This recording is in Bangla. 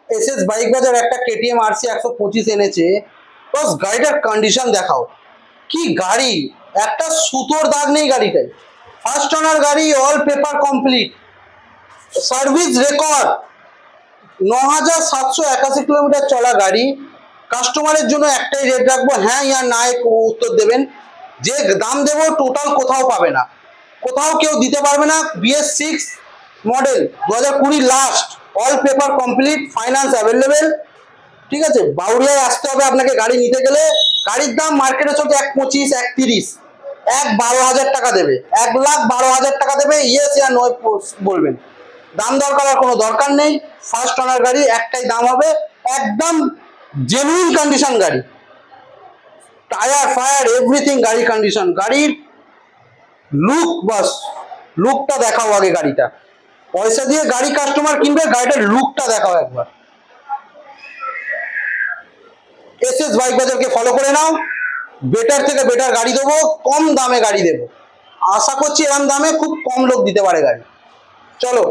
এসএস বাইক বাজার একটা কেটিএম আরসি 125 এনেছে। বস গাড়িটার কন্ডিশন দেখাও, কি গাড়ি, একটা সুতোর দাগ নেই গাড়িটায়। ফার্স্ট ওনার গাড়ি, all paper complete, service record, ৯,৭৮১ kilometre চলা গাড়ি। কাস্টমারের জন্য একটাই রেট রাখবো, হ্যাঁ ইয়া না উত্তর দেবেন। যে দাম দেবো টোটাল কোথাও পাবে না, কোথাও কেউ দিতে পারবে না। BS6 model, 2020 last, all paper complete, finance available. ঠিক আছে, বাউরিয়ায় আসতে হবে আপনাকে গাড়ি নিতে গেলে। গাড়ির দাম মার্কেটে চলছে 1,25, 1,30, 1,12,000 টাকা দেবে, 1,12,000 টাকা দেবে। ইয়েস ইয়া নয় বলবেন, দাম দর করার কোনো দরকার নেই। ফার্স্ট ওনার গাড়ি, একটাই দাম হবে, একদম জেনুইন কন্ডিশন গাড়ি, টায়ার ফায়ার এভরিথিং গাড়ি কন্ডিশন। গাড়ির লুক, বাস লুকটা দেখাও আগে গাড়িটা। পয়সা দিয়ে গাড়ি কাস্টমার কিনবে, গাড়িটার লুকটা দেখাও একবার। এসএস বাইক বাজারকে ফলো করে নাও, বেটার থেকে বেটার গাড়ি দেবো, কম দামে গাড়ি দেবো। আশা করছি এরকম দামে খুব কম লোক দিতে পারে গাড়ি। চলো।